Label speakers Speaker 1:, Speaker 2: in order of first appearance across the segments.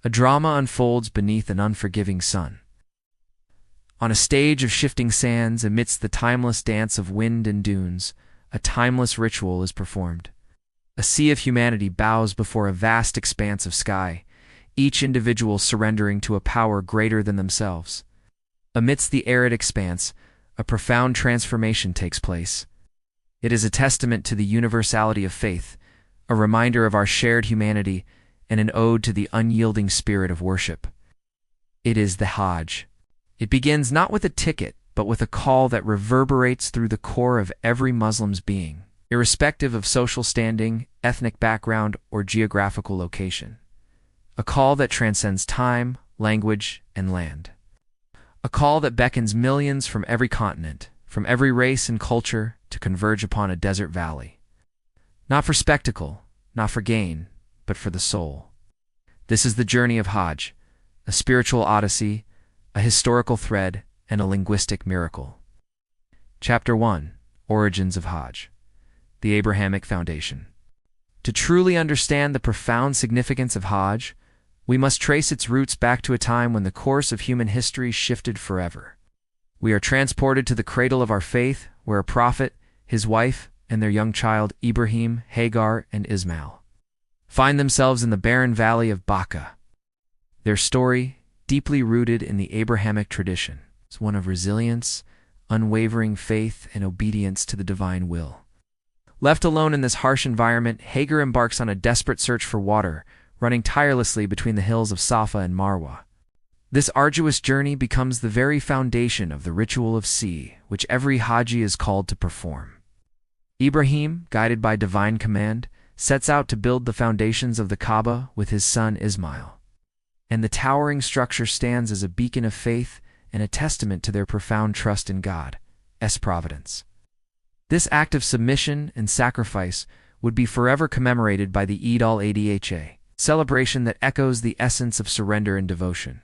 Speaker 1: A drama unfolds beneath an unforgiving sun. On a stage of shifting sands, amidst the timeless dance of wind and dunes, a timeless ritual is performed. A sea of humanity bows before a vast expanse of sky, each individual surrendering to a power greater than themselves. Amidst the arid expanse, a profound transformation takes place. It is a testament to the universality of faith, a reminder of our shared humanity, and an ode to the unyielding spirit of worship. It is the Hajj. It begins not with a ticket, but with a call that reverberates through the core of every Muslim's being, irrespective of social standing, ethnic background, or geographical location. A call that transcends time, language, and land. A call that beckons millions from every continent, from every race and culture, to converge upon a desert valley. Not for spectacle, not for gain, but for the soul. This is the journey of Hajj, a spiritual odyssey, a historical thread, and a linguistic miracle. Chapter 1: Origins of Hajj. The Abrahamic Foundation. To truly understand the profound significance of Hajj, we must trace its roots back to a time when the course of human history shifted forever. We are transported to the cradle of our faith, where a prophet, his wife, and their young child Ibrahim, Hagar, and Ismail find themselves in the barren valley of Makkah. Their story, deeply rooted in the Abrahamic tradition, is one of resilience, unwavering faith, and obedience to the divine will. Left alone in this harsh environment, Hagar embarks on a desperate search for water, running tirelessly between the hills of Safa and Marwa. This arduous journey becomes the very foundation of the ritual of sea, which every Haji is called to perform. Ibrahim, guided by divine command, sets out to build the foundations of the Kaaba with his son Ismail. And the towering structure stands as a beacon of faith and a testament to their profound trust in God's providence. This act of submission and sacrifice would be forever commemorated by the Eid al-Adha, celebration that echoes the essence of surrender and devotion.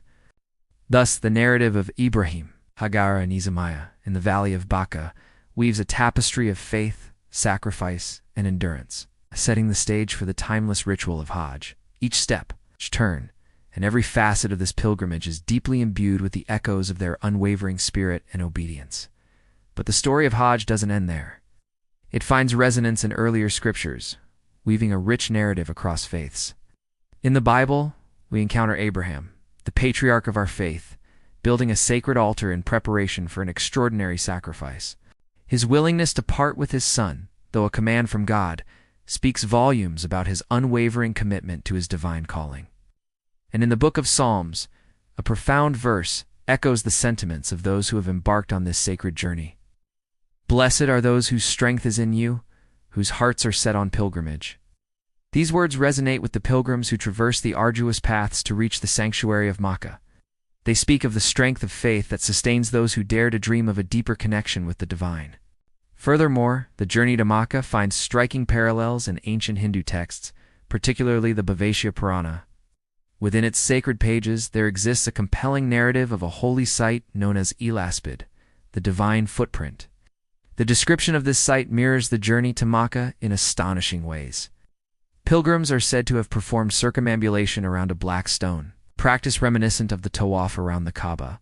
Speaker 1: Thus, the narrative of Ibrahim, Hagar, and Ismail in the valley of Makkah weaves a tapestry of faith, sacrifice, and endurance, setting the stage for the timeless ritual of Hajj. Each step, each turn, and every facet of this pilgrimage is deeply imbued with the echoes of their unwavering spirit and obedience. But the story of Hajj doesn't end there. It finds resonance in earlier scriptures, weaving a rich narrative across faiths. In the Bible, we encounter Abraham, the patriarch of our faith, building a sacred altar in preparation for an extraordinary sacrifice. His willingness to part with his son, though a command from God, speaks volumes about his unwavering commitment to his divine calling. And in the book of Psalms, a profound verse echoes the sentiments of those who have embarked on this sacred journey. Blessed are those whose strength is in you, whose hearts are set on pilgrimage. These words resonate with the pilgrims who traverse the arduous paths to reach the sanctuary of Makkah. They speak of the strength of faith that sustains those who dare to dream of a deeper connection with the divine. Furthermore, the journey to Makkah finds striking parallels in ancient Hindu texts, particularly the Bhagavad Purana. Within its sacred pages, there exists a compelling narrative of a holy site known as Al-Hajj, the divine footprint. The description of this site mirrors the journey to Makkah in astonishing ways. Pilgrims are said to have performed circumambulation around a black stone, practice reminiscent of the tawaf around the Kaaba.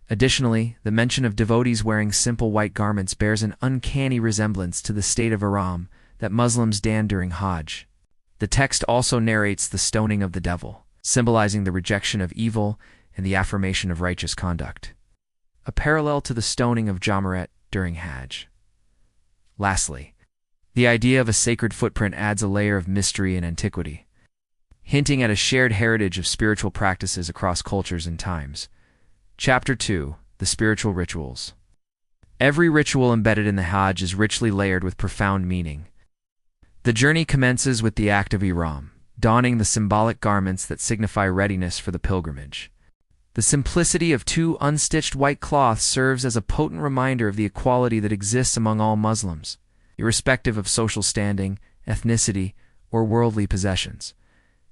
Speaker 1: Additionally, the mention of devotees wearing simple white garments bears an uncanny resemblance to the state of ihram that Muslims don during Hajj. The text also narrates the stoning of the devil, symbolizing the rejection of evil and the affirmation of righteous conduct, a parallel to the stoning of Jamarat during Hajj. Lastly, the idea of a sacred footprint adds a layer of mystery and antiquity, hinting at a shared heritage of spiritual practices across cultures and times. Chapter 2: The Spiritual Rituals. Every ritual embedded in the Hajj is richly layered with profound meaning. The journey commences with the act of ihram, donning the symbolic garments that signify readiness for the pilgrimage. The simplicity of two unstitched white cloths serves as a potent reminder of the equality that exists among all Muslims, irrespective of social standing, ethnicity, or worldly possessions.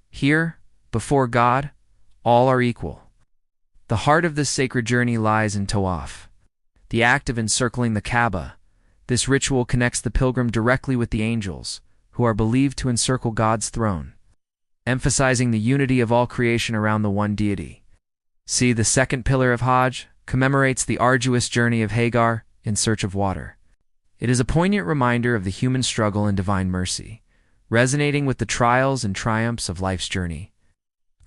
Speaker 1: Here, before God, all are equal. The heart of this sacred journey lies in tawaf, the act of encircling the Kaaba. This ritual connects the pilgrim directly with the angels, who are believed to encircle God's throne. emphasizing the unity of all creation around the one deity. See, the second pillar of Hajj commemorates the arduous journey of Hagar in search of water. It is a poignant reminder of the human struggle and divine mercy, resonating with the trials and triumphs of life's journey.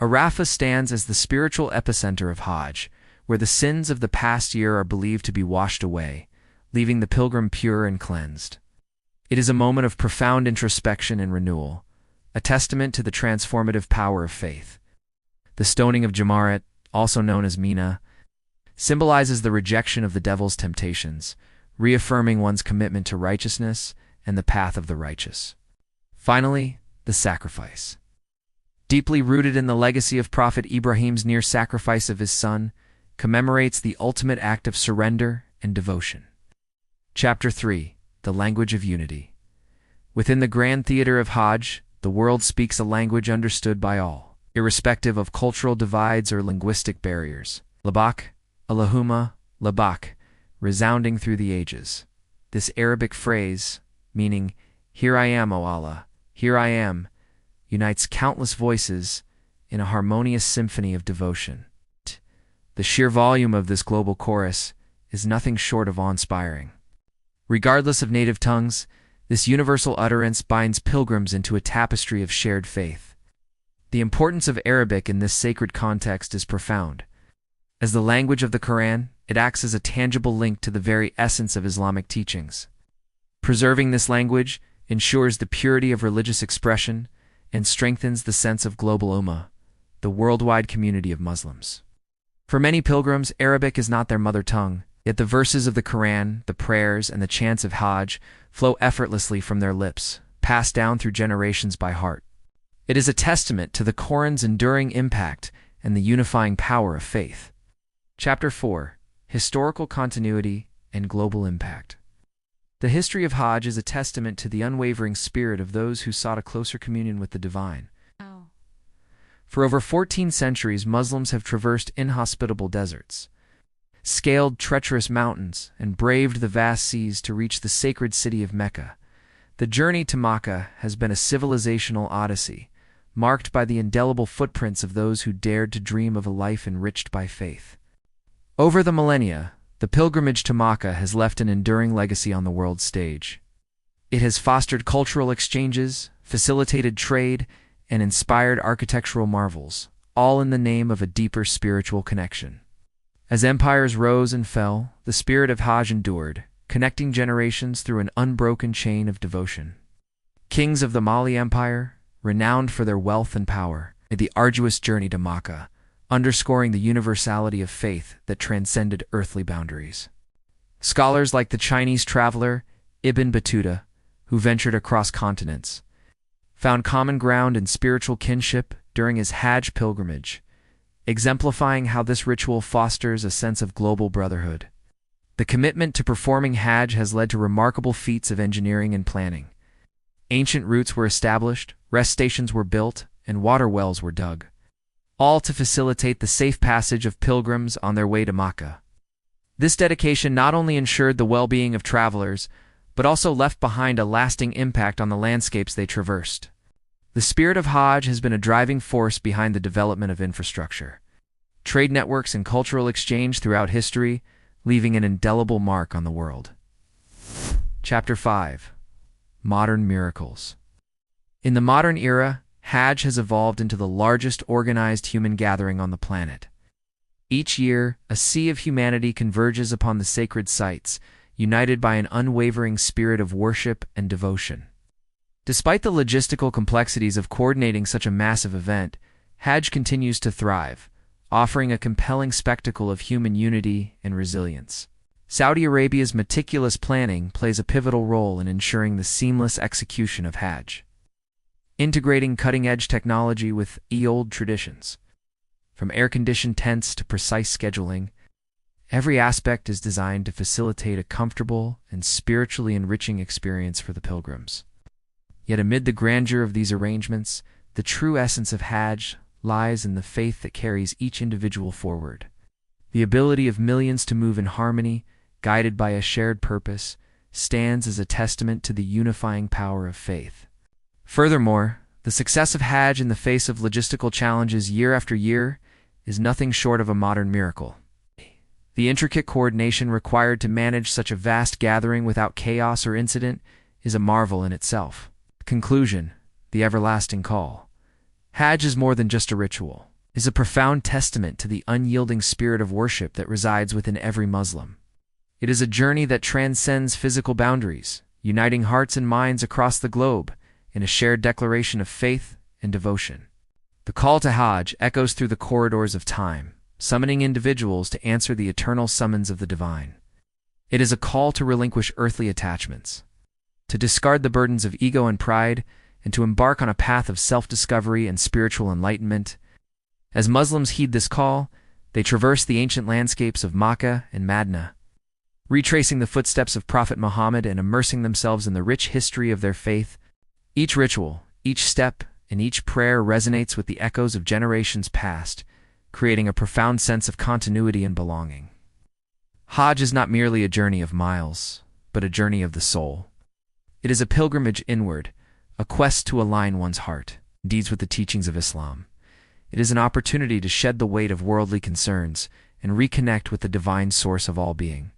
Speaker 1: Arafah stands as the spiritual epicenter of Hajj, where the sins of the past year are believed to be washed away, leaving the pilgrim pure and cleansed. It is a moment of profound introspection and renewal, a testament to the transformative power of faith. The stoning of Jamarat, also known as Mina, symbolizes the rejection of the devil's temptations, reaffirming one's commitment to righteousness and the path of the righteous. Finally, the sacrifice. Deeply rooted in the legacy of Prophet Ibrahim's near sacrifice of his son, commemorates the ultimate act of surrender and devotion. Chapter 3. The Language of Unity. Within the grand theater of Hajj, the world speaks a language understood by all, irrespective of cultural divides or linguistic barriers. Labak, Allahumma, Labak, resounding through the ages. This Arabic phrase, meaning, "Here I am, O Allah, here I am," unites countless voices in a harmonious symphony of devotion. The sheer volume of this global chorus is nothing short of awe-inspiring. Regardless of native tongues, this universal utterance binds pilgrims into a tapestry of shared faith. The importance of Arabic in this sacred context is profound. As the language of the Quran, it acts as a tangible link to the very essence of Islamic teachings. Preserving this language ensures the purity of religious expression and strengthens the sense of global ummah, the worldwide community of Muslims. For many pilgrims, Arabic is not their mother tongue, yet the verses of the Quran, the prayers, and the chants of Hajj flow effortlessly from their lips, passed down through generations by heart. It is a testament to the Quran's enduring impact and the unifying power of faith. Chapter 4. Historical Continuity and Global Impact. The history of Hajj is a testament to the unwavering spirit of those who sought a closer communion with the divine. For over 14 centuries, Muslims have traversed inhospitable deserts, scaled treacherous mountains, and braved the vast seas to reach the sacred city of Mecca. The journey to Makkah has been a civilizational odyssey, marked by the indelible footprints of those who dared to dream of a life enriched by faith. Over the millennia, the pilgrimage to Makkah has left an enduring legacy on the world stage. It has fostered cultural exchanges, facilitated trade, and inspired architectural marvels, all in the name of a deeper spiritual connection. As empires rose and fell, the spirit of Hajj endured, connecting generations through an unbroken chain of devotion. Kings of the Mali Empire, renowned for their wealth and power, made the arduous journey to Makkah, underscoring the universality of faith that transcended earthly boundaries. Scholars like the Chinese traveler Ibn Battuta, who ventured across continents, found common ground and spiritual kinship during his Hajj pilgrimage, exemplifying how this ritual fosters a sense of global brotherhood. The commitment to performing Hajj has led to remarkable feats of engineering and planning. Ancient routes were established, rest stations were built, and water wells were dug, all to facilitate the safe passage of pilgrims on their way to Makkah. This dedication not only ensured the well-being of travelers, but also left behind a lasting impact on the landscapes they traversed. The spirit of Hajj has been a driving force behind the development of infrastructure, trade networks, and cultural exchange throughout history, leaving an indelible mark on the world. Chapter 5. Modern Miracles. In the modern era, Hajj has evolved into the largest organized human gathering on the planet. Each year, a sea of humanity converges upon the sacred sites, united by an unwavering spirit of worship and devotion. Despite the logistical complexities of coordinating such a massive event, Hajj continues to thrive, offering a compelling spectacle of human unity and resilience. Saudi Arabia's meticulous planning plays a pivotal role in ensuring the seamless execution of Hajj, integrating cutting-edge technology with old traditions. From air-conditioned tents to precise scheduling, every aspect is designed to facilitate a comfortable and spiritually enriching experience for the pilgrims. Yet amid the grandeur of these arrangements, the true essence of Hajj lies in the faith that carries each individual forward. The ability of millions to move in harmony, guided by a shared purpose, stands as a testament to the unifying power of faith. Furthermore, the The success of Hajj in the face of logistical challenges year after year is nothing short of a modern miracle. The intricate coordination required to manage such a vast gathering without chaos or incident is a marvel in itself. Conclusion: the everlasting call. Hajj is more than just a ritual. It is a profound testament to the unyielding spirit of worship that resides within every Muslim. It is a journey that transcends physical boundaries, uniting hearts and minds across the globe in a shared declaration of faith and devotion. The call to Hajj echoes through the corridors of time, summoning individuals to answer the eternal summons of the divine. It is a call to relinquish earthly attachments, to discard the burdens of ego and pride, and to embark on a path of self-discovery and spiritual enlightenment. As Muslims heed this call, they traverse the ancient landscapes of Makkah and Medina, retracing the footsteps of Prophet Muhammad and immersing themselves in the rich history of their faith. Each ritual, each step, and each prayer resonates with the echoes of generations past, creating a profound sense of continuity and belonging. Hajj is not merely a journey of miles, but a journey of the soul. It is a pilgrimage inward, a quest to align one's heart, deeds with the teachings of Islam. It is an opportunity to shed the weight of worldly concerns and reconnect with the divine source of all being.